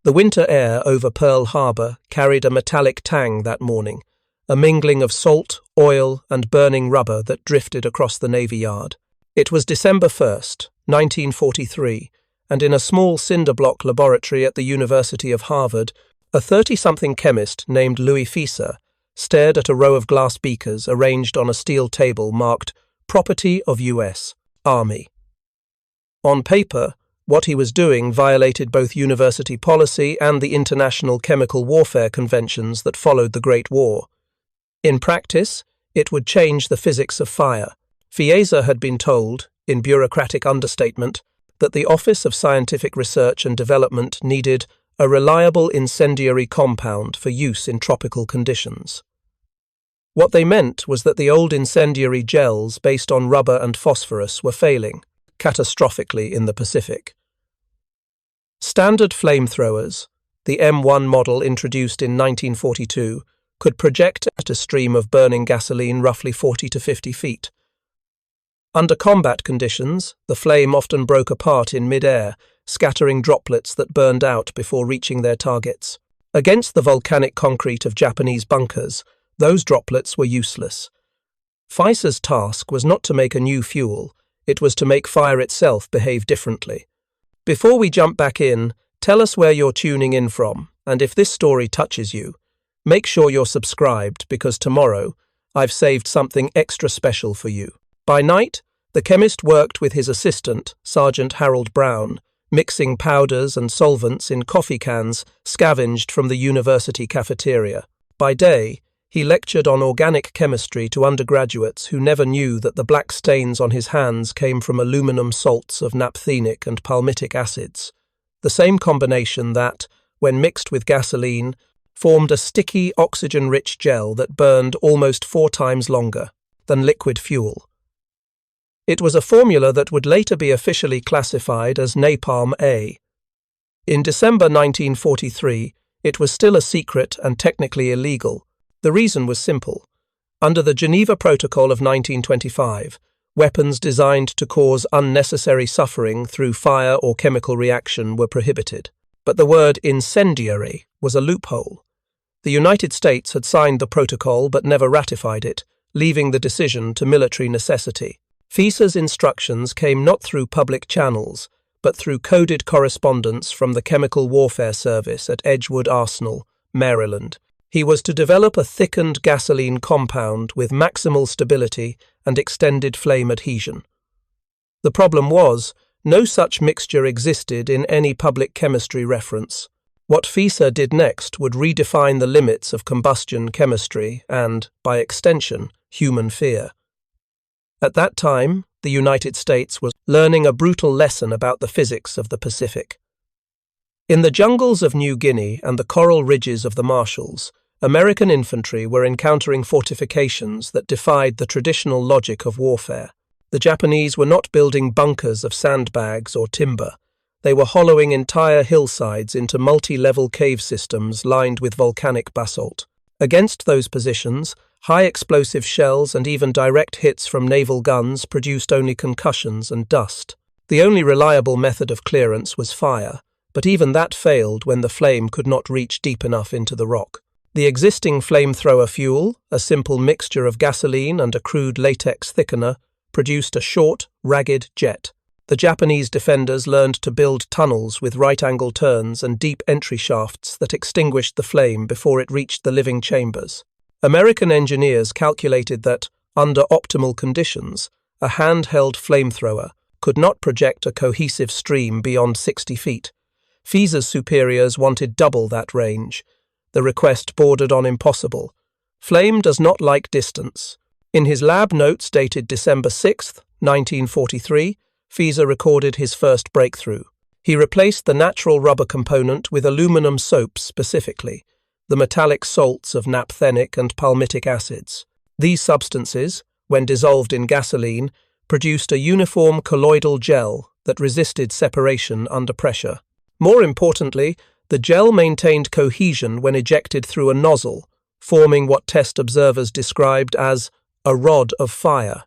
The winter air over Pearl Harbor carried a metallic tang that morning, a mingling of salt, oil, and burning rubber that drifted across the Navy Yard. It was December 1st, 1943, and in a small cinder-block laboratory at the University of Harvard, a 30-something chemist named Louis Fieser stared at a row of glass beakers arranged on a steel table marked Property of U.S. Army. On paper, what he was doing violated both university policy and the international chemical warfare conventions that followed the Great War. In practice, it would change the physics of fire. Fieser had been told, in bureaucratic understatement, that the Office of Scientific Research and Development needed a reliable incendiary compound for use in tropical conditions. What they meant was that the old incendiary gels based on rubber and phosphorus were failing, catastrophically in the Pacific. Standard flamethrowers, the M1 model introduced in 1942, could project at a stream of burning gasoline roughly 40 to 50 feet. Under combat conditions, the flame often broke apart in mid-air, scattering droplets that burned out before reaching their targets. Against the volcanic concrete of Japanese bunkers, those droplets were useless. Fieser's task was not to make a new fuel, it was to make fire itself behave differently. Before we jump back in, tell us where you're tuning in from, and if this story touches you, make sure you're subscribed because tomorrow, I've saved something extra special for you. By night, the chemist worked with his assistant, Sergeant Harold Brown, mixing powders and solvents in coffee cans scavenged from the university cafeteria. By day, he lectured on organic chemistry to undergraduates who never knew that the black stains on his hands came from aluminum salts of naphthenic and palmitic acids, the same combination that, when mixed with gasoline, formed a sticky, oxygen-rich gel that burned almost 4 times longer than liquid fuel. It was a formula that would later be officially classified as Napalm A. In December 1943, it was still a secret and technically illegal. The reason was simple. Under the Geneva Protocol of 1925, weapons designed to cause unnecessary suffering through fire or chemical reaction were prohibited. But the word incendiary was a loophole. The United States had signed the protocol but never ratified it, leaving the decision to military necessity. Fieser's instructions came not through public channels, but through coded correspondence from the Chemical Warfare Service at Edgewood Arsenal, Maryland. He was to develop a thickened gasoline compound with maximal stability and extended flame adhesion. The problem was, no such mixture existed in any public chemistry reference. What Fieser did next would redefine the limits of combustion chemistry and, by extension, human fear. At that time, the United States was learning a brutal lesson about the physics of the Pacific. In the jungles of New Guinea and the coral ridges of the Marshalls, American infantry were encountering fortifications that defied the traditional logic of warfare. The Japanese were not building bunkers of sandbags or timber. They were hollowing entire hillsides into multi-level cave systems lined with volcanic basalt. Against those positions, high explosive shells and even direct hits from naval guns produced only concussions and dust. The only reliable method of clearance was fire, but even that failed when the flame could not reach deep enough into the rock. The existing flamethrower fuel, a simple mixture of gasoline and a crude latex thickener, produced a short, ragged jet. The Japanese defenders learned to build tunnels with right-angle turns and deep entry shafts that extinguished the flame before it reached the living chambers. American engineers calculated that, under optimal conditions, a handheld flamethrower could not project a cohesive stream beyond 60 feet. Fieser's superiors wanted double that range. The request bordered on impossible. Flame does not like distance. In his lab notes dated December 6, 1943, Fieser recorded his first breakthrough. He replaced the natural rubber component with aluminum soap specifically, the metallic salts of naphthenic and palmitic acids. These substances, when dissolved in gasoline, produced a uniform colloidal gel that resisted separation under pressure. More importantly, the gel maintained cohesion when ejected through a nozzle, forming what test observers described as a rod of fire.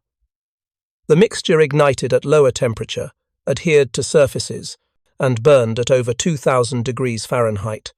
The mixture ignited at lower temperature, adhered to surfaces, and burned at over 2,000 degrees Fahrenheit.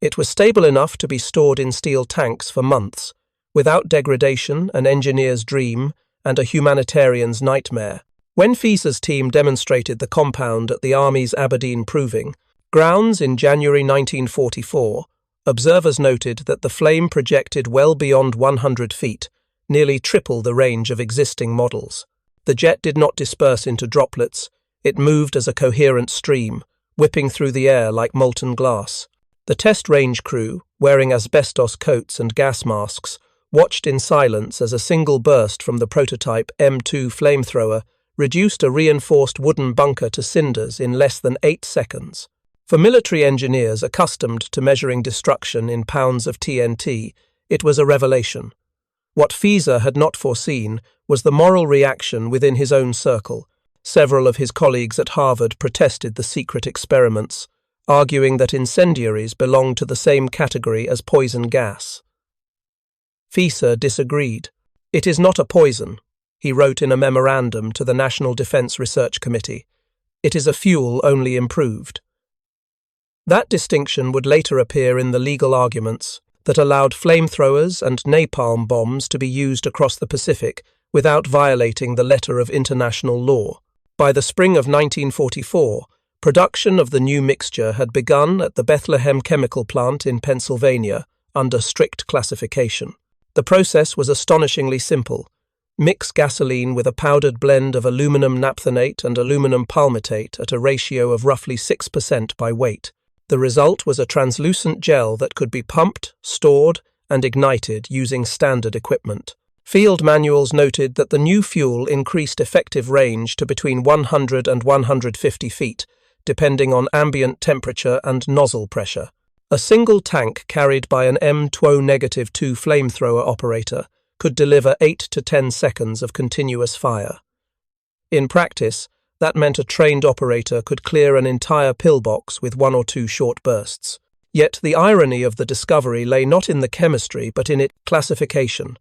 It was stable enough to be stored in steel tanks for months, without degradation, an engineer's dream, and a humanitarian's nightmare. When Fieser's team demonstrated the compound at the Army's Aberdeen Proving Grounds in January 1944, observers noted that the flame projected well beyond 100 feet, nearly triple the range of existing models. The jet did not disperse into droplets, it moved as a coherent stream, whipping through the air like molten glass. The test range crew, wearing asbestos coats and gas masks, watched in silence as a single burst from the prototype M2 flamethrower reduced a reinforced wooden bunker to cinders in less than 8 seconds. For military engineers accustomed to measuring destruction in pounds of TNT, it was a revelation. What Fieser had not foreseen was the moral reaction within his own circle. Several of his colleagues at Harvard protested the secret experiments, arguing that incendiaries belonged to the same category as poison gas. Fieser disagreed. "It is not a poison," he wrote in a memorandum to the National Defense Research Committee. "It is a fuel only improved." That distinction would later appear in the legal arguments that allowed flamethrowers and napalm bombs to be used across the Pacific without violating the letter of international law. By the spring of 1944, production of the new mixture had begun at the Bethlehem chemical plant in Pennsylvania under strict classification. The process was astonishingly simple. Mix gasoline with a powdered blend of aluminum naphthenate and aluminum palmitate at a ratio of roughly 6% by weight. The result was a translucent gel that could be pumped, stored, and ignited using standard equipment. Field manuals noted that the new fuel increased effective range to between 100 and 150 feet, depending on ambient temperature and nozzle pressure. A single tank carried by an M2O-2 flamethrower operator could deliver 8 to 10 seconds of continuous fire. In practice, that meant a trained operator could clear an entire pillbox with 1 or 2 short bursts. Yet the irony of the discovery lay not in the chemistry but in its classification.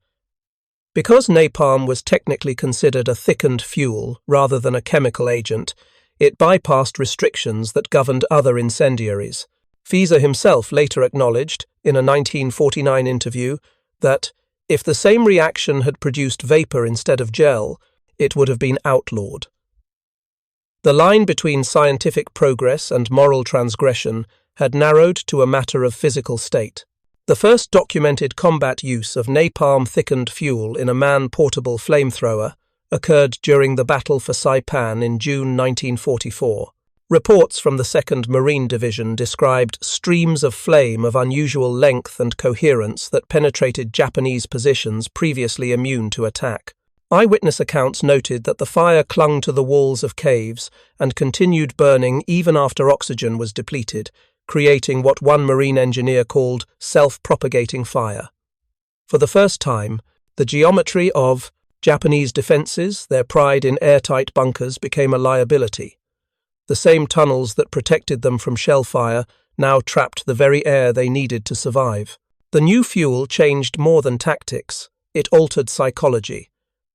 Because napalm was technically considered a thickened fuel rather than a chemical agent, it bypassed restrictions that governed other incendiaries. Fieser himself later acknowledged, in a 1949 interview, that if the same reaction had produced vapor instead of gel, it would have been outlawed. The line between scientific progress and moral transgression had narrowed to a matter of physical state. The first documented combat use of napalm-thickened fuel in a man-portable flamethrower occurred during the Battle for Saipan in June 1944. Reports from the 2nd Marine Division described streams of flame of unusual length and coherence that penetrated Japanese positions previously immune to attack. Eyewitness accounts noted that the fire clung to the walls of caves and continued burning even after oxygen was depleted, creating what one marine engineer called self-propagating fire. For the first time, the geometry of Japanese defenses, their pride in airtight bunkers, became a liability. The same tunnels that protected them from shell fire now trapped the very air they needed to survive. The new fuel changed more than tactics, it altered psychology.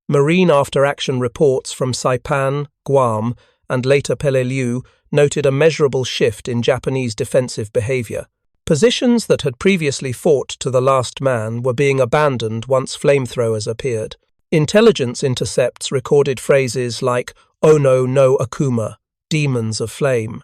Marine after-action reports from Saipan, Guam, and later Peleliu noted a measurable shift in Japanese defensive behavior. Positions that had previously fought to the last man were being abandoned once flamethrowers appeared. Intelligence intercepts recorded phrases like "Ono no Akuma," demons of flame.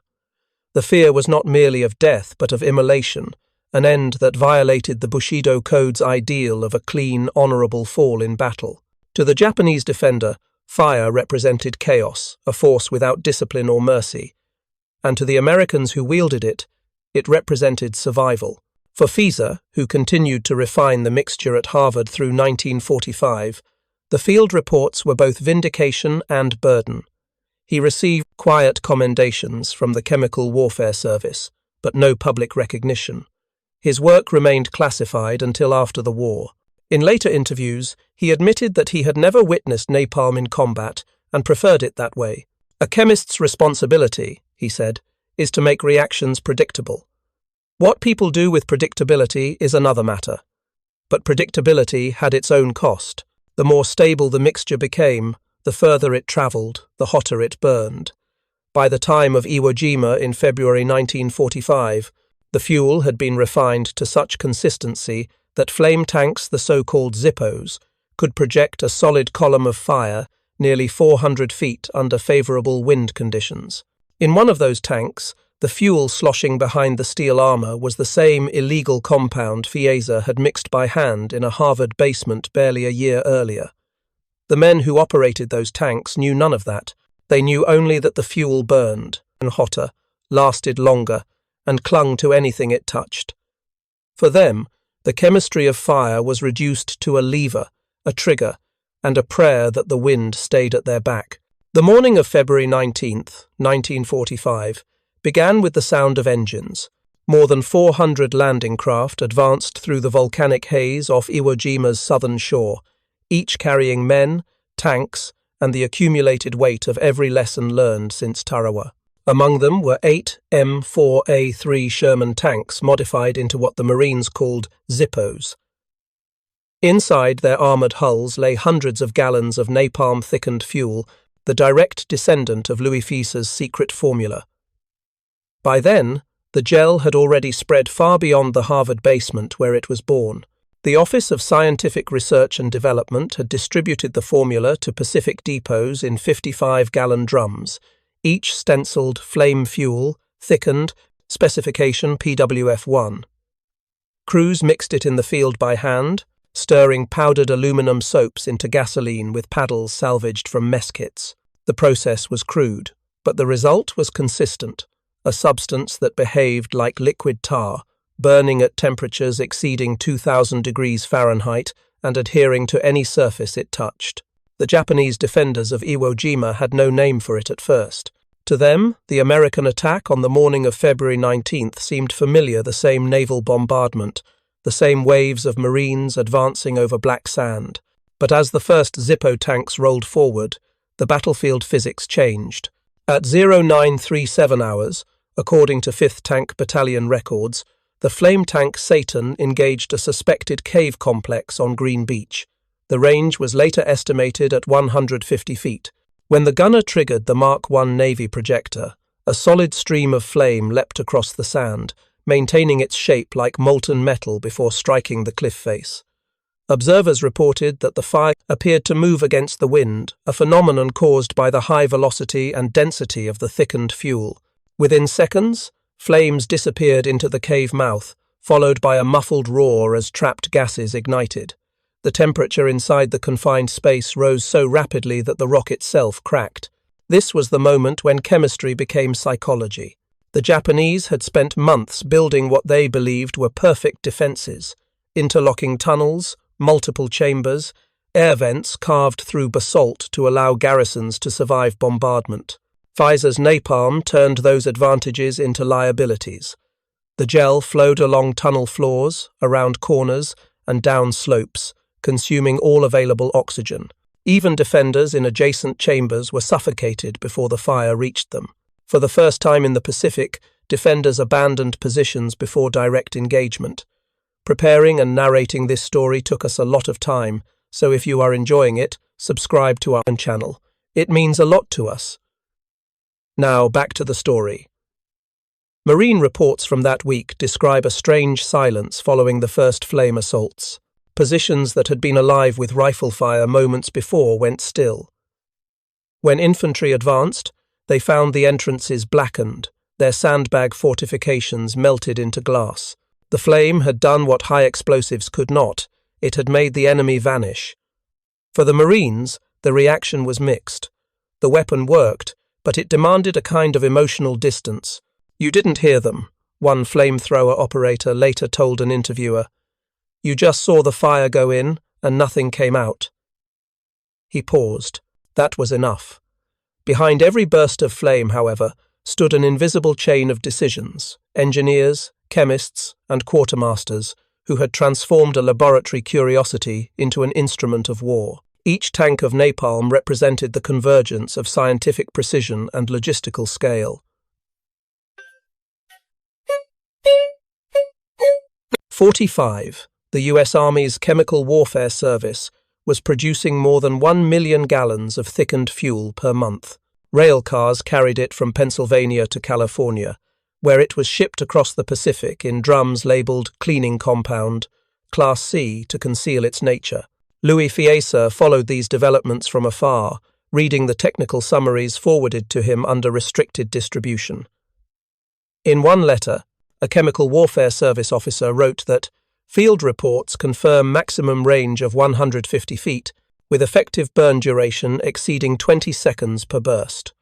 The fear was not merely of death but of immolation, an end that violated the Bushido Code's ideal of a clean, honorable fall in battle. To the Japanese defender, fire represented chaos, a force without discipline or mercy, and to the Americans who wielded it, it represented survival. For Fieser, who continued to refine the mixture at Harvard through 1945, the field reports were both vindication and burden. He received quiet commendations from the Chemical Warfare Service, but no public recognition. His work remained classified until after the war. In later interviews, he admitted that he had never witnessed napalm in combat and preferred it that way. "A chemist's responsibility," he said, "is to make reactions predictable. What people do with predictability is another matter. But predictability had its own cost. The more stable the mixture became, the further it travelled, the hotter it burned. By the time of Iwo Jima in February 1945, the fuel had been refined to such consistency that flame tanks, the so-called Zippos, could project a solid column of fire nearly 400 feet under favorable wind conditions. In one of those tanks, the fuel sloshing behind the steel armor was the same illegal compound Fieser had mixed by hand in a Harvard basement barely a year earlier. The men who operated those tanks knew none of that. They knew only that the fuel burned, and hotter, lasted longer, and clung to anything it touched. For them, the chemistry of fire was reduced to a lever, a trigger, and a prayer that the wind stayed at their back. The morning of February 19th, 1945, began with the sound of engines. More than 400 landing craft advanced through the volcanic haze off Iwo Jima's southern shore, each carrying men, tanks, and the accumulated weight of every lesson learned since Tarawa. Among them were 8 M4A3 Sherman tanks modified into what the Marines called Zippos. Inside their armoured hulls lay hundreds of gallons of napalm-thickened fuel, the direct descendant of Louis Fieser's secret formula. By then, the gel had already spread far beyond the Harvard basement where it was born. The Office of Scientific Research and Development had distributed the formula to Pacific depots in 55-gallon drums, each stenciled flame fuel, thickened, specification PWF1. Crews mixed it in the field by hand, stirring powdered aluminum soaps into gasoline with paddles salvaged from mess kits. The process was crude, but the result was consistent, a substance that behaved like liquid tar, burning at temperatures exceeding 2,000 degrees Fahrenheit and adhering to any surface it touched. The Japanese defenders of Iwo Jima had no name for it at first. To them, the American attack on the morning of February 19th seemed familiar, the same naval bombardment, the same waves of Marines advancing over black sand. But as the first Zippo tanks rolled forward, the battlefield physics changed. At 0937 hours, according to 5th Tank Battalion records, the flame tank Satan engaged a suspected cave complex on Green Beach. The range was later estimated at 150 feet. When the gunner triggered the Mark I Navy projector, a solid stream of flame leapt across the sand, maintaining its shape like molten metal before striking the cliff face. Observers reported that the fire appeared to move against the wind, a phenomenon caused by the high velocity and density of the thickened fuel. Within seconds, flames disappeared into the cave mouth, followed by a muffled roar as trapped gases ignited. The temperature inside the confined space rose so rapidly that the rock itself cracked. This was the moment when chemistry became psychology. The Japanese had spent months building what they believed were perfect defenses: interlocking tunnels, multiple chambers, air vents carved through basalt to allow garrisons to survive bombardment. Fieser's napalm turned those advantages into liabilities. The gel flowed along tunnel floors, around corners, and down slopes, consuming all available oxygen. Even defenders in adjacent chambers were suffocated before the fire reached them. For the first time in the Pacific, defenders abandoned positions before direct engagement. Preparing and narrating this story took us a lot of time, so if you are enjoying it, subscribe to our channel. It means a lot to us. Now, back to the story. Marine reports from that week describe a strange silence following the first flame assaults. Positions that had been alive with rifle fire moments before went still. When infantry advanced, they found the entrances blackened, their sandbag fortifications melted into glass. The flame had done what high explosives could not. It had made the enemy vanish. For the Marines, the reaction was mixed. The weapon worked, but it demanded a kind of emotional distance. "You didn't hear them," one flamethrower operator later told an interviewer. "You just saw the fire go in, and nothing came out." He paused. That was enough. Behind every burst of flame, however, stood an invisible chain of decisions: engineers, chemists, and quartermasters, who had transformed a laboratory curiosity into an instrument of war. Each tank of napalm represented the convergence of scientific precision and logistical scale. 45. The U.S. Army's Chemical Warfare Service was producing more than 1 million gallons of thickened fuel per month. Rail cars carried it from Pennsylvania to California, where it was shipped across the Pacific in drums labeled cleaning compound, Class C, to conceal its nature. Louis Fieser followed these developments from afar, reading the technical summaries forwarded to him under restricted distribution. In one letter, a chemical warfare service officer wrote that field reports confirm maximum range of 150 feet, with effective burn duration exceeding 20 seconds per burst.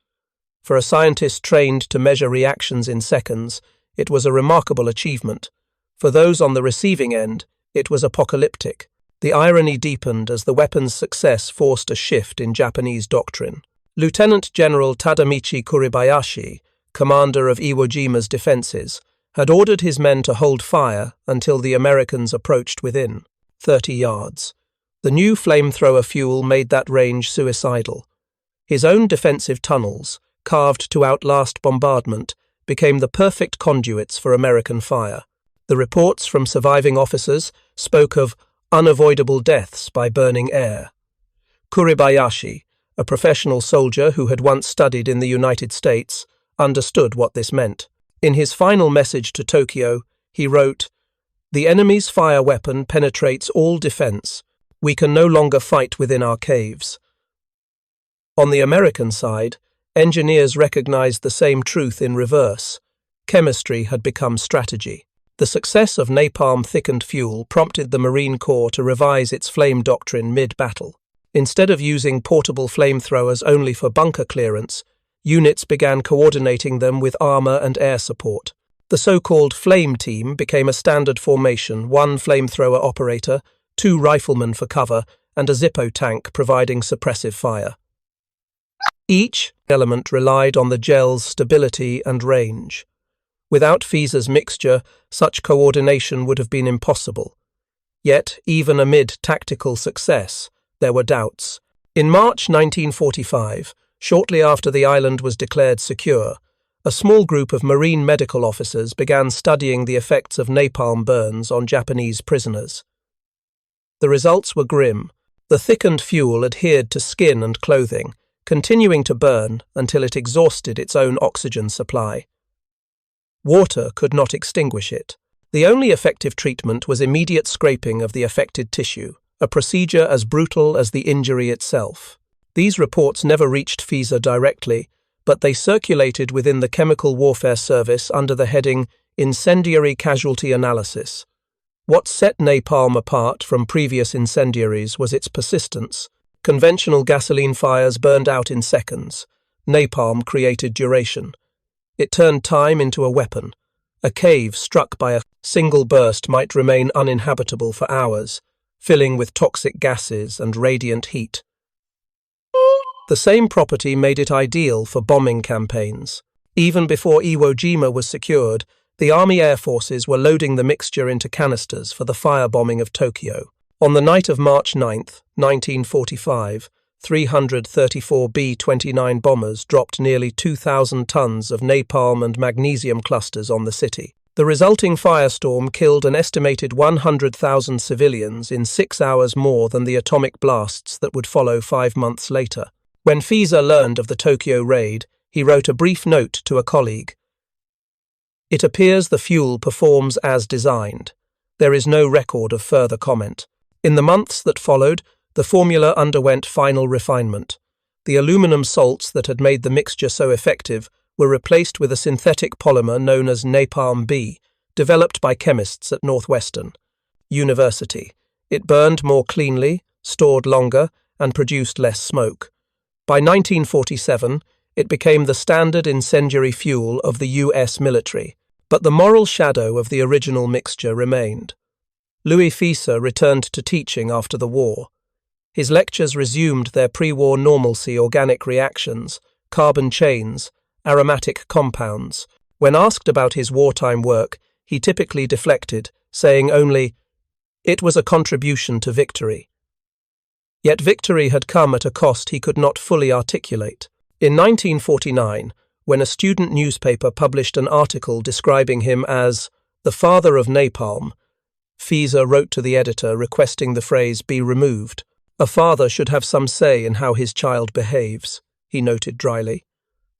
For a scientist trained to measure reactions in seconds, it was a remarkable achievement. For those on the receiving end, it was apocalyptic. The irony deepened as the weapon's success forced a shift in Japanese doctrine. Lieutenant General Tadamichi Kuribayashi, commander of Iwo Jima's defenses, had ordered his men to hold fire until the Americans approached within 30 yards. The new flamethrower fuel made that range suicidal. His own defensive tunnels, carved to outlast bombardment, became the perfect conduits for American fire. The reports from surviving officers spoke of unavoidable deaths by burning air. Kuribayashi, a professional soldier who had once studied in the United States, understood what this meant. In his final message to Tokyo, he wrote, "The enemy's fire weapon penetrates all defense. We can no longer fight within our caves." On the American side, engineers recognized the same truth in reverse. Chemistry had become strategy. The success of napalm-thickened fuel prompted the Marine Corps to revise its flame doctrine mid-battle. Instead of using portable flamethrowers only for bunker clearance, units began coordinating them with armor and air support. The so-called flame team became a standard formation: one flamethrower operator, 2 riflemen for cover, and a Zippo tank providing suppressive fire. Each element relied on the gel's stability and range. Without Fieser's mixture, such coordination would have been impossible. Yet, even amid tactical success, there were doubts. In March 1945, shortly after the island was declared secure, a small group of Marine medical officers began studying the effects of napalm burns on Japanese prisoners. The results were grim. The thickened fuel adhered to skin and clothing, continuing to burn until it exhausted its own oxygen supply. Water could not extinguish it. The only effective treatment was immediate scraping of the affected tissue, a procedure as brutal as the injury itself. These reports never reached Fieser directly, but they circulated within the Chemical Warfare Service under the heading Incendiary Casualty Analysis. What set napalm apart from previous incendiaries was its persistence. Conventional gasoline fires burned out in seconds. Napalm created duration. It turned time into a weapon. A cave struck by a single burst might remain uninhabitable for hours, filling with toxic gases and radiant heat. The same property made it ideal for bombing campaigns. Even before Iwo Jima was secured, the Army Air Forces were loading the mixture into canisters for the firebombing of Tokyo. On the night of March 9, 1945, 334 B-29 bombers dropped nearly 2,000 tons of napalm and magnesium clusters on the city. The resulting firestorm killed an estimated 100,000 civilians in 6 hours more than the atomic blasts that would follow 5 months later. When Fieser learned of the Tokyo raid, he wrote a brief note to a colleague. "It appears the fuel performs as designed. There is no record of further comment." In the months that followed, the formula underwent final refinement. The aluminum salts that had made the mixture so effective were replaced with a synthetic polymer known as Napalm B, developed by chemists at Northwestern University. It burned more cleanly, stored longer, and produced less smoke. By 1947, it became the standard incendiary fuel of the U.S. military, but the moral shadow of the original mixture remained. Louis Fieser returned to teaching after the war. His lectures resumed their pre-war normalcy: organic reactions, carbon chains, aromatic compounds. When asked about his wartime work, he typically deflected, saying only, "It was a contribution to victory." Yet victory had come at a cost he could not fully articulate. In 1949, when a student newspaper published an article describing him as the father of napalm, Fieser wrote to the editor requesting the phrase be removed. "A father should have some say in how his child behaves," he noted dryly.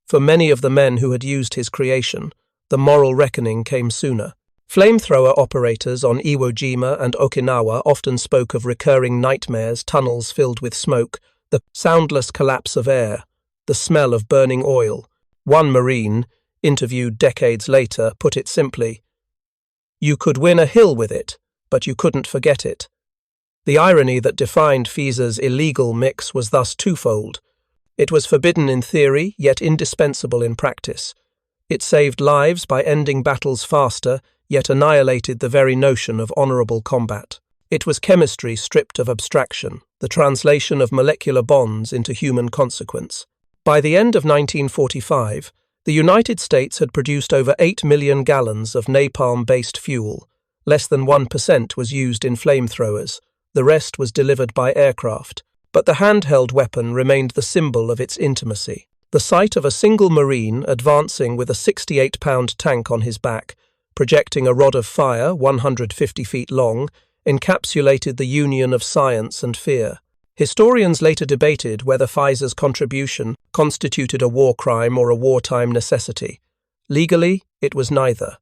For many of the men who had used his creation, the moral reckoning came sooner. Flamethrower operators on Iwo Jima and Okinawa often spoke of recurring nightmares, tunnels filled with smoke, the soundless collapse of air, the smell of burning oil. One Marine, interviewed decades later, put it simply, "You could win a hill with it, but you couldn't forget it." The irony that defined Fieser's illegal mix was thus twofold. It was forbidden in theory, yet indispensable in practice. It saved lives by ending battles faster, yet annihilated the very notion of honorable combat. It was chemistry stripped of abstraction, the translation of molecular bonds into human consequence. By the end of 1945, the United States had produced over 8 million gallons of napalm-based fuel. Less than 1% was used in flamethrowers. The rest was delivered by aircraft. But the handheld weapon remained the symbol of its intimacy. The sight of a single Marine advancing with a 68-pound tank on his back, projecting a rod of fire 150 feet long, encapsulated the union of science and fear. Historians later debated whether Fieser's contribution constituted a war crime or a wartime necessity. Legally, it was neither.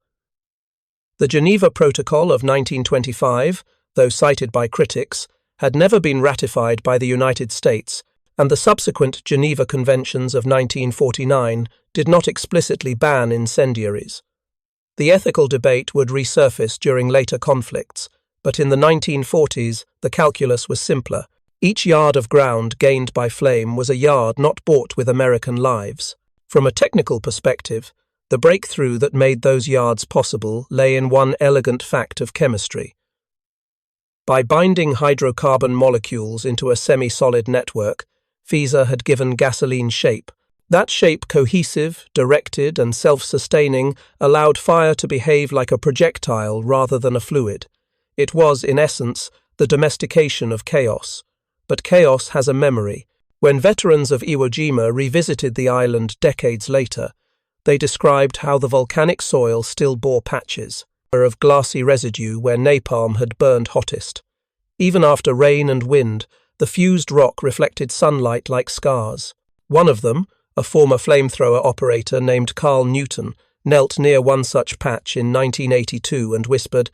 The Geneva Protocol of 1925, though cited by critics, had never been ratified by the United States, and the subsequent Geneva Conventions of 1949 did not explicitly ban incendiaries. The ethical debate would resurface during later conflicts, but in the 1940s the calculus was simpler. Each yard of ground gained by flame was a yard not bought with American lives. From a technical perspective, the breakthrough that made those yards possible lay in one elegant fact of chemistry. By binding hydrocarbon molecules into a semi-solid network, Fieser had given gasoline shape. That shape, cohesive, directed, and self-sustaining, allowed fire to behave like a projectile rather than a fluid. It was, in essence, the domestication of chaos. But chaos has a memory. When veterans of Iwo Jima revisited the island decades later, they described how the volcanic soil still bore patches of glassy residue where napalm had burned hottest. Even after rain and wind, the fused rock reflected sunlight like scars. One of them, a former flamethrower operator named Carl Newton, knelt near one such patch in 1982 and whispered,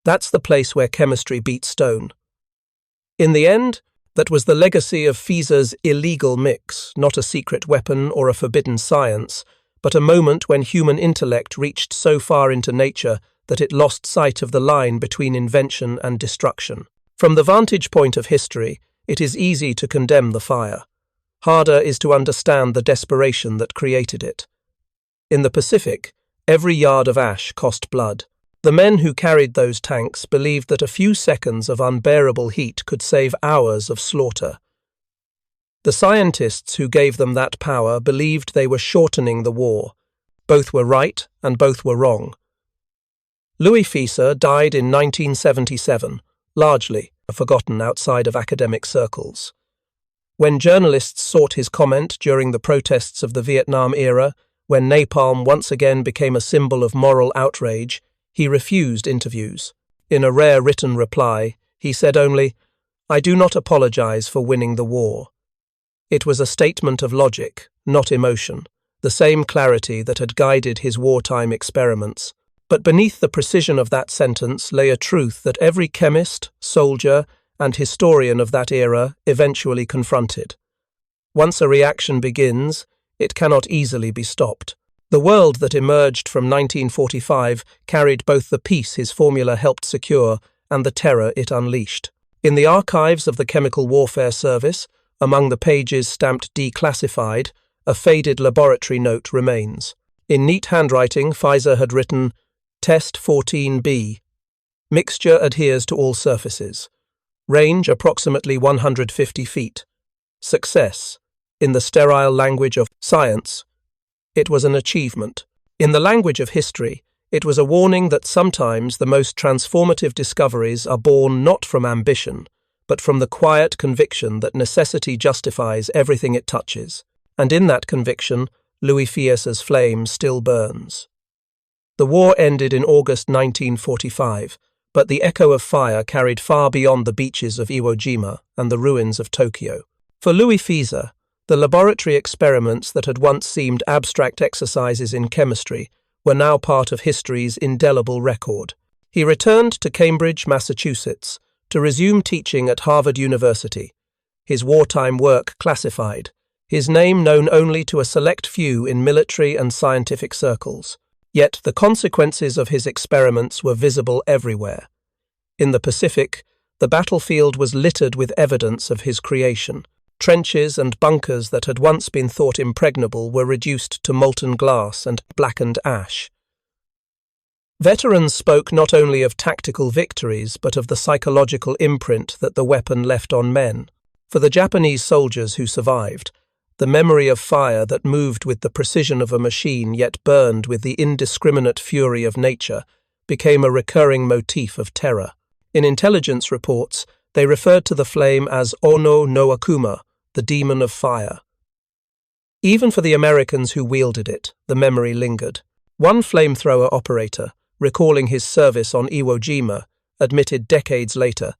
"That's the place where chemistry beats stone." In the end, that was the legacy of Fieser's illegal mix, not a secret weapon or a forbidden science, but a moment when human intellect reached so far into nature that it lost sight of the line between invention and destruction. From the vantage point of history, it is easy to condemn the fire. Harder is to understand the desperation that created it. In the Pacific, every yard of ash cost blood. The men who carried those tanks believed that a few seconds of unbearable heat could save hours of slaughter. The scientists who gave them that power believed they were shortening the war. Both were right and both were wrong. Louis Fieser died in 1977, largely forgotten outside of academic circles. When journalists sought his comment during the protests of the Vietnam era, when napalm once again became a symbol of moral outrage, he refused interviews. In a rare written reply, he said only, "I do not apologize for winning the war." It was a statement of logic, not emotion, the same clarity that had guided his wartime experiments. But beneath the precision of that sentence lay a truth that every chemist, soldier, and historian of that era eventually confronted. Once a reaction begins, it cannot easily be stopped. The world that emerged from 1945 carried both the peace his formula helped secure and the terror it unleashed. In the archives of the Chemical Warfare Service, among the pages stamped declassified, a faded laboratory note remains. In neat handwriting, Fieser had written, Test 14B. Mixture adheres to all surfaces. Range approximately 150 feet. Success. In the sterile language of science, it was an achievement. In the language of history, it was a warning that sometimes the most transformative discoveries are born not from ambition, but from the quiet conviction that necessity justifies everything it touches. And in that conviction, Louis Fieser's flame still burns. The war ended in August 1945, but the echo of fire carried far beyond the beaches of Iwo Jima and the ruins of Tokyo. For Louis Fieser, The laboratory experiments that had once seemed abstract exercises in chemistry were now part of history's indelible record. He returned to Cambridge, Massachusetts, to resume teaching at Harvard University, his wartime work classified, his name known only to a select few in military and scientific circles. Yet the consequences of his experiments were visible everywhere. In the Pacific, the battlefield was littered with evidence of his creation. Trenches and bunkers that had once been thought impregnable were reduced to molten glass and blackened ash. Veterans spoke not only of tactical victories but of the psychological imprint that the weapon left on men. For the Japanese soldiers who survived, the memory of fire that moved with the precision of a machine yet burned with the indiscriminate fury of nature became a recurring motif of terror. In intelligence reports, they referred to the flame as Ono no Akuma, the demon of fire. Even for the Americans who wielded it, the memory lingered. One flamethrower operator, recalling his service on Iwo Jima, admitted decades later,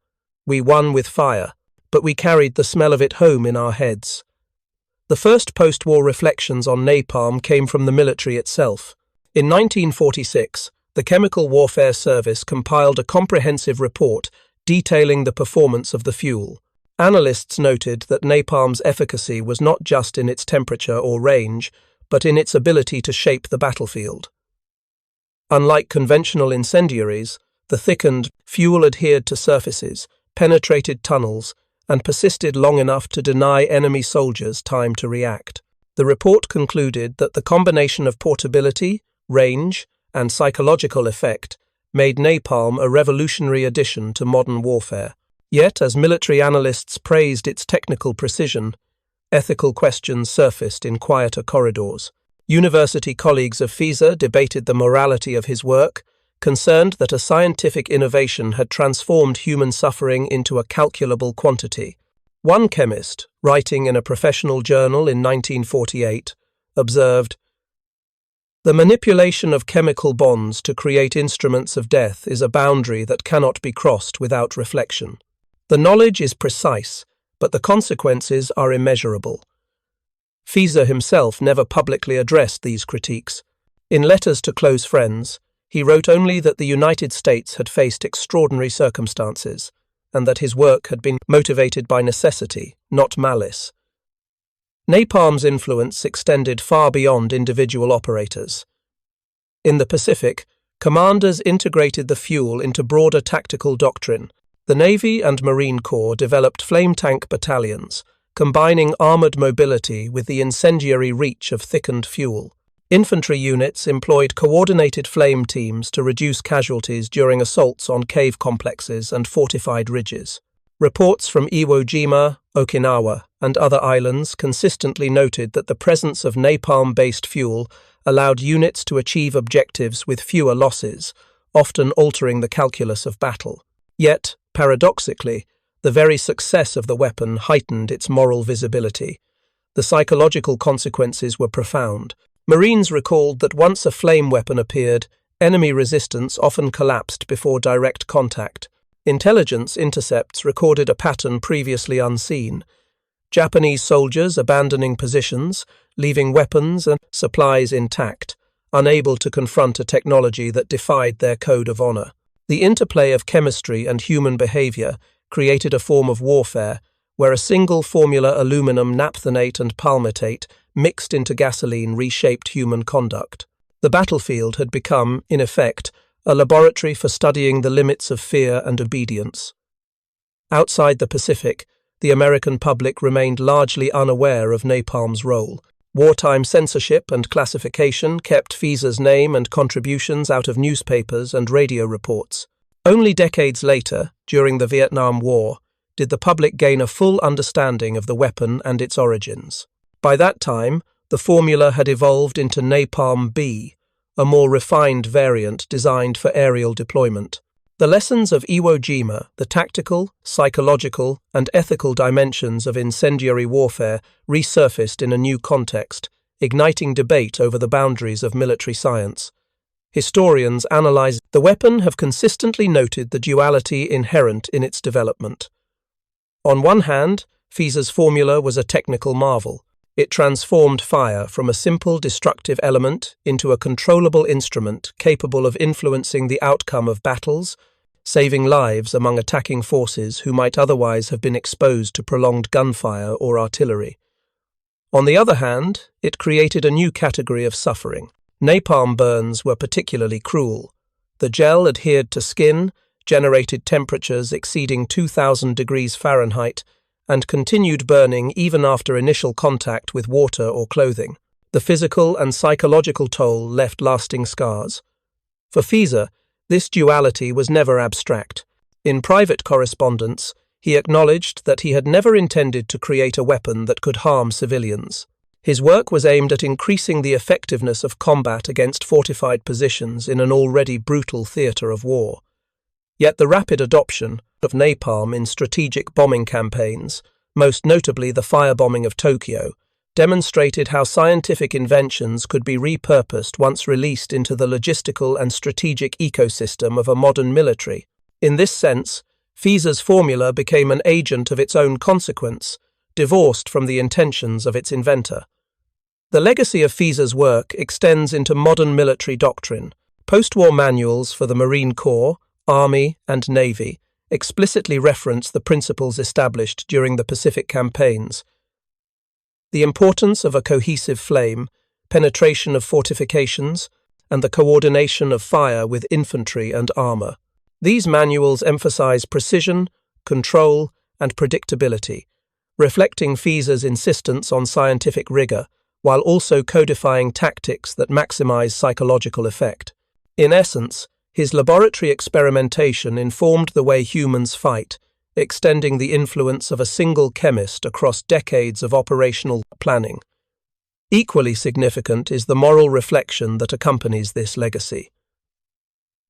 "We won with fire, but we carried the smell of it home in our heads." The first post-war reflections on napalm came from the military itself. In 1946, the Chemical Warfare Service compiled a comprehensive report detailing the performance of the fuel. Analysts noted that napalm's efficacy was not just in its temperature or range, but in its ability to shape the battlefield. Unlike conventional incendiaries, the thickened fuel adhered to surfaces, penetrated tunnels, and persisted long enough to deny enemy soldiers time to react. The report concluded that the combination of portability, range, and psychological effect made napalm a revolutionary addition to modern warfare. Yet, as military analysts praised its technical precision, ethical questions surfaced in quieter corridors. University colleagues of Fieser debated the morality of his work, concerned that a scientific innovation had transformed human suffering into a calculable quantity. One chemist, writing in a professional journal in 1948, observed, "The manipulation of chemical bonds to create instruments of death is a boundary that cannot be crossed without reflection. The knowledge is precise, but the consequences are immeasurable." Fieser himself never publicly addressed these critiques. In letters to close friends, he wrote only that the United States had faced extraordinary circumstances, and that his work had been motivated by necessity, not malice. Napalm's influence extended far beyond individual operators. In the Pacific, commanders integrated the fuel into broader tactical doctrine. The Navy and Marine Corps developed flame tank battalions, combining armored mobility with the incendiary reach of thickened fuel. Infantry units employed coordinated flame teams to reduce casualties during assaults on cave complexes and fortified ridges. Reports from Iwo Jima, Okinawa, and other islands consistently noted that the presence of napalm-based fuel allowed units to achieve objectives with fewer losses, often altering the calculus of battle. Yet, paradoxically, the very success of the weapon heightened its moral visibility. The psychological consequences were profound. Marines recalled that once a flame weapon appeared, enemy resistance often collapsed before direct contact. Intelligence intercepts recorded a pattern previously unseen. Japanese soldiers abandoning positions, leaving weapons and supplies intact, unable to confront a technology that defied their code of honor. The interplay of chemistry and human behavior created a form of warfare where a single formula aluminum naphthenate and palmitate mixed into gasoline reshaped human conduct. The battlefield had become, in effect, a laboratory for studying the limits of fear and obedience. Outside the Pacific, the American public remained largely unaware of napalm's role. Wartime censorship and classification kept Fieser's name and contributions out of newspapers and radio reports. Only decades later, during the Vietnam War, did the public gain a full understanding of the weapon and its origins. By that time, the formula had evolved into Napalm B, a more refined variant designed for aerial deployment. The lessons of Iwo Jima, the tactical, psychological, and ethical dimensions of incendiary warfare resurfaced in a new context, igniting debate over the boundaries of military science. Historians analyze the weapon have consistently noted the duality inherent in its development. On one hand, Fieser's formula was a technical marvel. It transformed fire from a simple destructive element into a controllable instrument capable of influencing the outcome of battles, saving lives among attacking forces who might otherwise have been exposed to prolonged gunfire or artillery. On the other hand, it created a new category of suffering. Napalm burns were particularly cruel. The gel adhered to skin, generated temperatures exceeding 2,000 degrees Fahrenheit, and continued burning even after initial contact with water or clothing. The physical and psychological toll left lasting scars. For Fieser, this duality was never abstract. In private correspondence, he acknowledged that he had never intended to create a weapon that could harm civilians. His work was aimed at increasing the effectiveness of combat against fortified positions in an already brutal theatre of war. Yet the rapid adoption of napalm in strategic bombing campaigns, most notably the firebombing of Tokyo, demonstrated how scientific inventions could be repurposed once released into the logistical and strategic ecosystem of a modern military. In this sense, Fieser's formula became an agent of its own consequence, divorced from the intentions of its inventor. The legacy of Fieser's work extends into modern military doctrine. Post-war manuals for the Marine Corps, Army, and Navy explicitly reference the principles established during the Pacific campaigns. The importance of a cohesive flame, penetration of fortifications, and the coordination of fire with infantry and armor. These manuals emphasize precision, control, and predictability, reflecting Fieser's insistence on scientific rigor, while also codifying tactics that maximize psychological effect. In essence, his laboratory experimentation informed the way humans fight, extending the influence of a single chemist across decades of operational planning. Equally significant is the moral reflection that accompanies this legacy.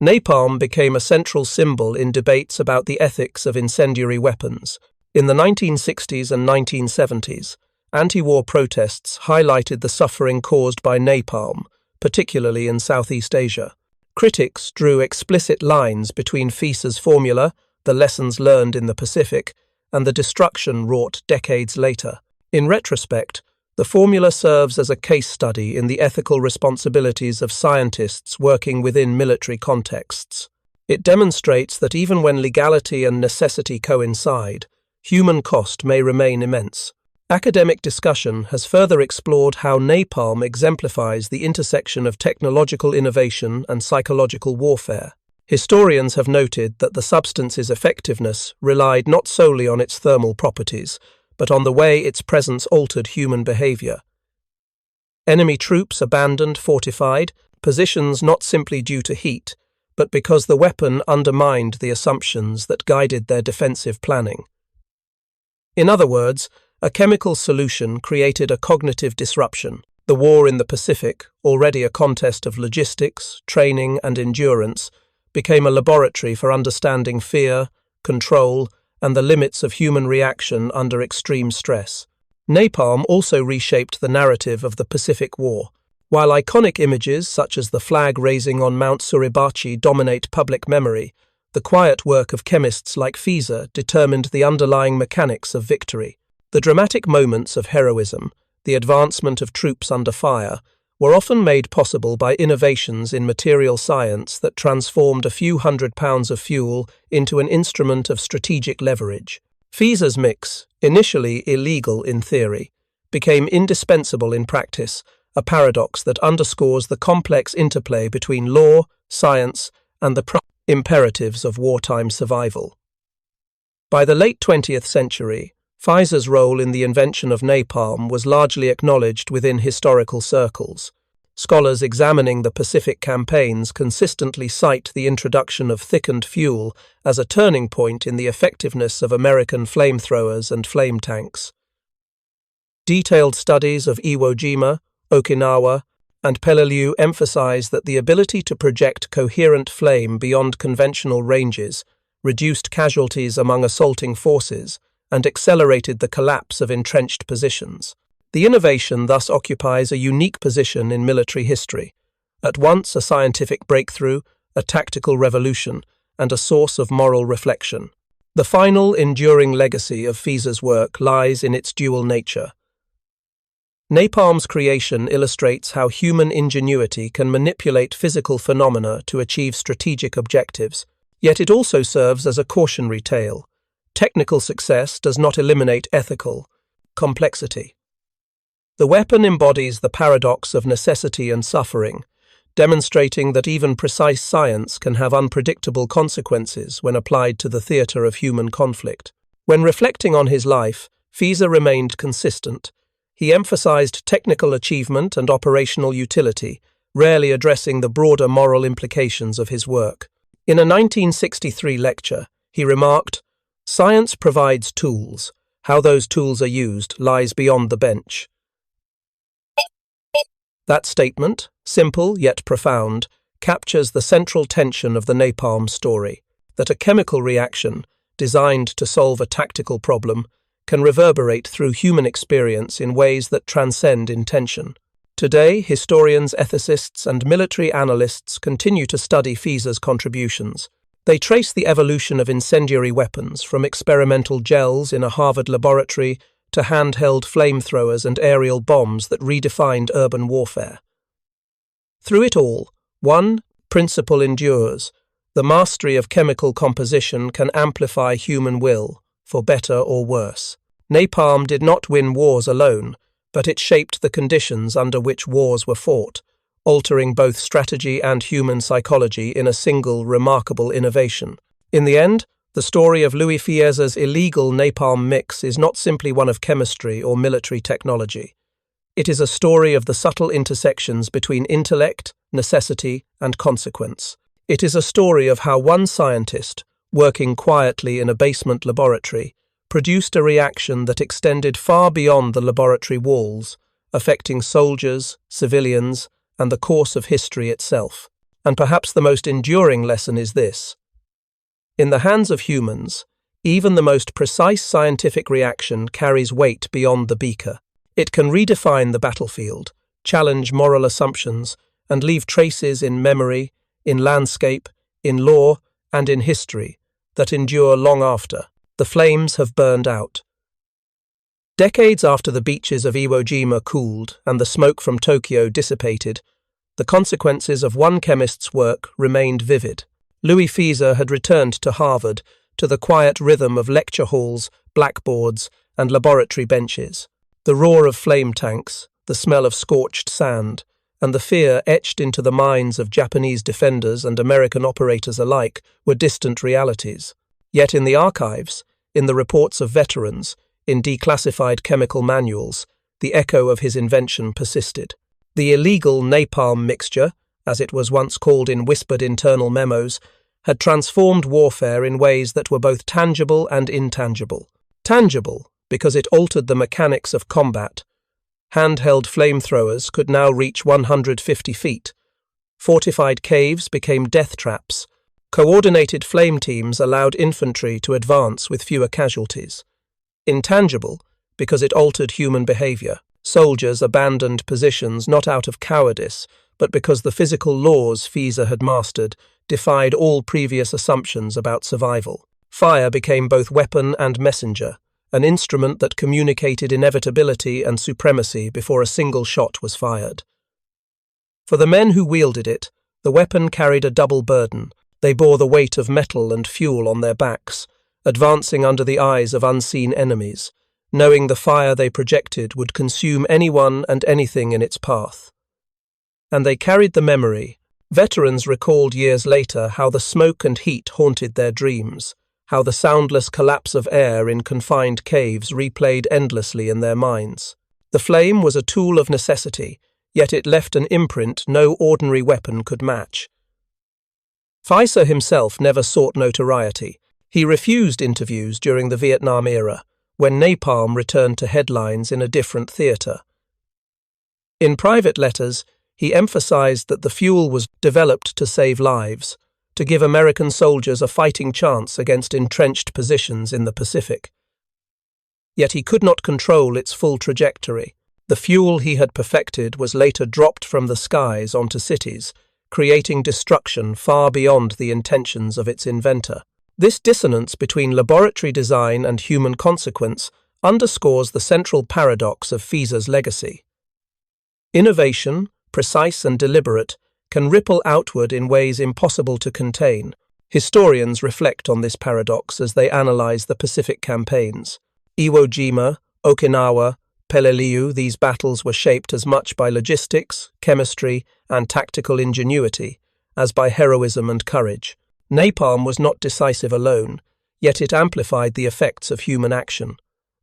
Napalm became a central symbol in debates about the ethics of incendiary weapons. In the 1960s and 1970s, anti-war protests highlighted the suffering caused by napalm, particularly in Southeast Asia. Critics drew explicit lines between Fieser's formula, the lessons learned in the Pacific, and the destruction wrought decades later. In retrospect, the formula serves as a case study in the ethical responsibilities of scientists working within military contexts. It demonstrates that even when legality and necessity coincide, human cost may remain immense. Academic discussion has further explored how napalm exemplifies the intersection of technological innovation and psychological warfare. Historians have noted that the substance's effectiveness relied not solely on its thermal properties, but on the way its presence altered human behavior. Enemy troops abandoned fortified positions not simply due to heat, but because the weapon undermined the assumptions that guided their defensive planning. In other words, a chemical solution created a cognitive disruption. The war in the Pacific, already a contest of logistics, training, and endurance, became a laboratory for understanding fear, control, and the limits of human reaction under extreme stress. Napalm also reshaped the narrative of the Pacific War. While iconic images such as the flag raising on Mount Suribachi dominate public memory, the quiet work of chemists like Fieser determined the underlying mechanics of victory. The dramatic moments of heroism, the advancement of troops under fire, were often made possible by innovations in material science that transformed a few hundred pounds of fuel into an instrument of strategic leverage. Fieser's mix, initially illegal in theory, became indispensable in practice, a paradox that underscores the complex interplay between law, science, and the imperatives of wartime survival. By the late 20th century, Fieser's role in the invention of napalm was largely acknowledged within historical circles. Scholars examining the Pacific campaigns consistently cite the introduction of thickened fuel as a turning point in the effectiveness of American flamethrowers and flame tanks. Detailed studies of Iwo Jima, Okinawa, and Peleliu emphasize that the ability to project coherent flame beyond conventional ranges reduced casualties among assaulting forces and accelerated the collapse of entrenched positions. The innovation thus occupies a unique position in military history, at once a scientific breakthrough, a tactical revolution, and a source of moral reflection. The final enduring legacy of Fieser's work lies in its dual nature. Napalm's creation illustrates how human ingenuity can manipulate physical phenomena to achieve strategic objectives, yet it also serves as a cautionary tale. Technical success does not eliminate ethical complexity. The weapon embodies the paradox of necessity and suffering, demonstrating that even precise science can have unpredictable consequences when applied to the theatre of human conflict. When reflecting on his life, Fieser remained consistent. He emphasized technical achievement and operational utility, rarely addressing the broader moral implications of his work. In a 1963 lecture, he remarked, "Science provides tools. How those tools are used lies beyond the bench." That statement, simple yet profound, captures the central tension of the napalm story, that a chemical reaction, designed to solve a tactical problem, can reverberate through human experience in ways that transcend intention. Today, historians, ethicists, and military analysts continue to study Fieser's contributions. They trace the evolution of incendiary weapons from experimental gels in a Harvard laboratory to handheld flamethrowers and aerial bombs that redefined urban warfare. Through it all, one principle endures: the mastery of chemical composition can amplify human will, for better or worse. Napalm did not win wars alone, but it shaped the conditions under which wars were fought, altering both strategy and human psychology in a single remarkable innovation. In the end, the story of Louis Fieser's illegal napalm mix is not simply one of chemistry or military technology. It is a story of the subtle intersections between intellect, necessity, and consequence. It is a story of how one scientist, working quietly in a basement laboratory, produced a reaction that extended far beyond the laboratory walls, affecting soldiers, civilians, and the course of history itself. And perhaps the most enduring lesson is this: in the hands of humans, even the most precise scientific reaction carries weight beyond the beaker. It can redefine the battlefield, challenge moral assumptions, and leave traces in memory, in landscape, in law, and in history that endure long after the flames have burned out. Decades after the beaches of Iwo Jima cooled and the smoke from Tokyo dissipated, the consequences of one chemist's work remained vivid. Louis Fieser had returned to Harvard, to the quiet rhythm of lecture halls, blackboards, and laboratory benches. The roar of flame tanks, the smell of scorched sand, and the fear etched into the minds of Japanese defenders and American operators alike were distant realities. Yet in the archives, in the reports of veterans, in declassified chemical manuals, the echo of his invention persisted. The illegal napalm mixture, as it was once called in whispered internal memos, had transformed warfare in ways that were both tangible and intangible. Tangible, because it altered the mechanics of combat. Handheld flamethrowers could now reach 150 feet. Fortified caves became death traps. Coordinated flame teams allowed infantry to advance with fewer casualties. Intangible, because it altered human behavior. Soldiers abandoned positions not out of cowardice, but because the physical laws Fieser had mastered defied all previous assumptions about survival. Fire became both weapon and messenger, an instrument that communicated inevitability and supremacy before a single shot was fired. For the men who wielded it, the weapon carried a double burden. They bore the weight of metal and fuel on their backs, advancing under the eyes of unseen enemies, knowing the fire they projected would consume anyone and anything in its path. And they carried the memory. Veterans recalled years later how the smoke and heat haunted their dreams, how the soundless collapse of air in confined caves replayed endlessly in their minds. The flame was a tool of necessity, yet it left an imprint no ordinary weapon could match. Fieser himself never sought notoriety. He refused interviews during the Vietnam era, when napalm returned to headlines in a different theatre. In private letters, he emphasized that the fuel was developed to save lives, to give American soldiers a fighting chance against entrenched positions in the Pacific. Yet he could not control its full trajectory. The fuel he had perfected was later dropped from the skies onto cities, creating destruction far beyond the intentions of its inventor. This dissonance between laboratory design and human consequence underscores the central paradox of Fieser's legacy. Innovation, precise and deliberate, can ripple outward in ways impossible to contain. Historians reflect on this paradox as they analyze the Pacific campaigns. Iwo Jima, Okinawa, Peleliu, these battles were shaped as much by logistics, chemistry, and tactical ingenuity as by heroism and courage. Napalm was not decisive alone, yet it amplified the effects of human action.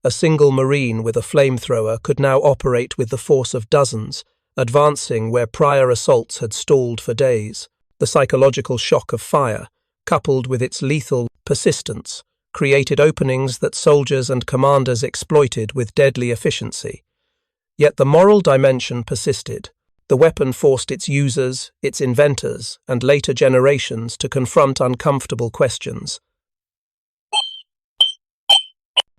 A single Marine with a flamethrower could now operate with the force of dozens, advancing where prior assaults had stalled for days. The psychological shock of fire, coupled with its lethal persistence, created openings that soldiers and commanders exploited with deadly efficiency. Yet the moral dimension persisted. The weapon forced its users, its inventors, and later generations to confront uncomfortable questions.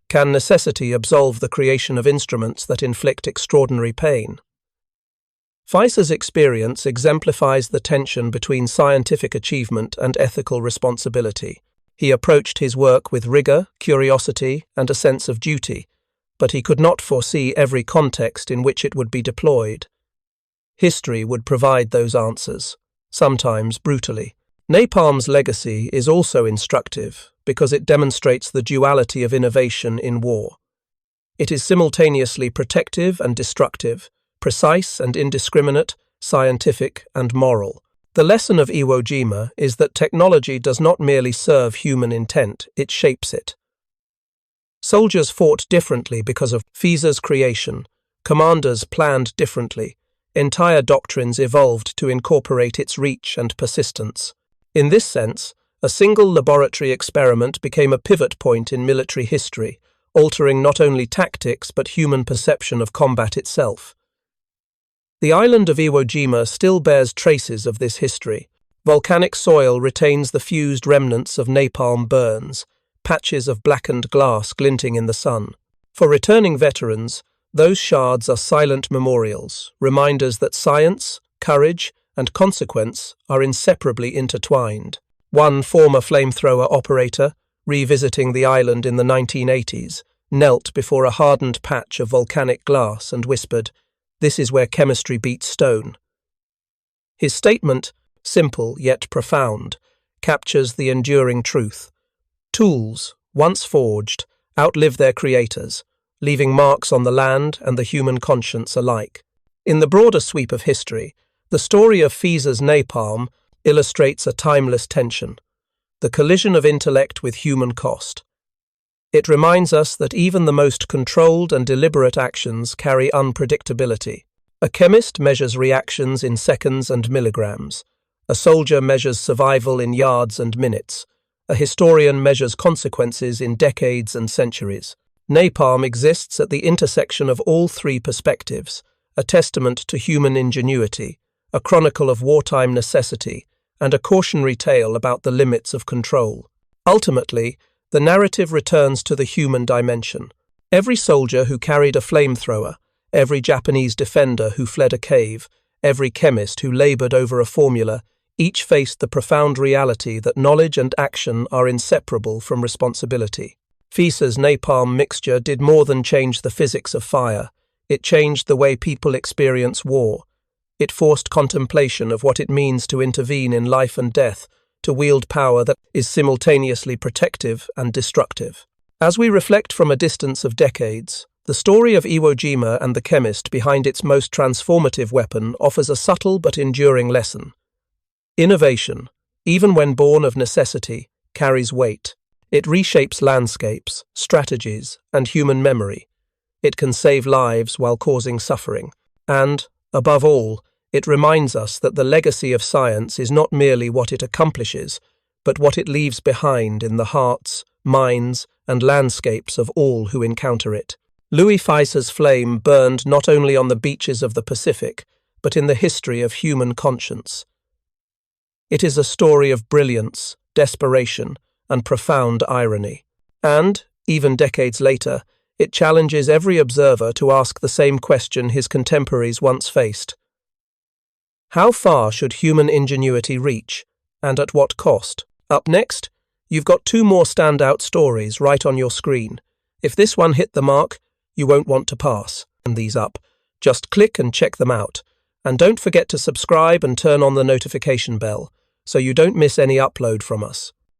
Can necessity absolve the creation of instruments that inflict extraordinary pain? Fieser's experience exemplifies the tension between scientific achievement and ethical responsibility. He approached his work with rigor, curiosity, and a sense of duty, but he could not foresee every context in which it would be deployed. History would provide those answers, sometimes brutally. Napalm's legacy is also instructive because it demonstrates the duality of innovation in war. It is simultaneously protective and destructive, precise and indiscriminate, scientific and moral. The lesson of Iwo Jima is that technology does not merely serve human intent, it shapes it. Soldiers fought differently because of Fieser's creation, commanders planned differently, entire doctrines evolved to incorporate its reach and persistence. In this sense, a single laboratory experiment became a pivot point in military history, altering not only tactics but human perception of combat itself. The island of Iwo Jima still bears traces of this history. Volcanic soil retains the fused remnants of napalm burns, patches of blackened glass glinting in the sun. For returning veterans, those shards are silent memorials, reminders that science, courage, and consequence are inseparably intertwined. One former flamethrower operator, revisiting the island in the 1980s, knelt before a hardened patch of volcanic glass and whispered, "This is where chemistry beats stone." His statement, simple yet profound, captures the enduring truth. Tools, once forged, outlive their creators, leaving marks on the land and the human conscience alike. In the broader sweep of history, the story of Fieser's napalm illustrates a timeless tension, the collision of intellect with human cost. It reminds us that even the most controlled and deliberate actions carry unpredictability. A chemist measures reactions in seconds and milligrams. A soldier measures survival in yards and minutes. A historian measures consequences in decades and centuries. Napalm exists at the intersection of all three perspectives, a testament to human ingenuity, a chronicle of wartime necessity, and a cautionary tale about the limits of control. Ultimately, the narrative returns to the human dimension. Every soldier who carried a flamethrower, every Japanese defender who fled a cave, every chemist who labored over a formula, each faced the profound reality that knowledge and action are inseparable from responsibility. Fieser's napalm mixture did more than change the physics of fire. It changed the way people experience war. It forced contemplation of what it means to intervene in life and death, to wield power that is simultaneously protective and destructive. As we reflect from a distance of decades, the story of Iwo Jima and the chemist behind its most transformative weapon offers a subtle but enduring lesson. Innovation, even when born of necessity, carries weight. It reshapes landscapes, strategies, and human memory. It can save lives while causing suffering. And, above all, it reminds us that the legacy of science is not merely what it accomplishes, but what it leaves behind in the hearts, minds, and landscapes of all who encounter it. Louis Fieser's flame burned not only on the beaches of the Pacific, but in the history of human conscience. It is a story of brilliance, desperation, and profound irony. And, even decades later, it challenges every observer to ask the same question his contemporaries once faced. How far should human ingenuity reach, and at what cost? Up next, you've got two more standout stories right on your screen. If this one hit the mark, you won't want to pass. And these up. Just click and check them out. And don't forget to subscribe and turn on the notification bell so you don't miss any upload from us.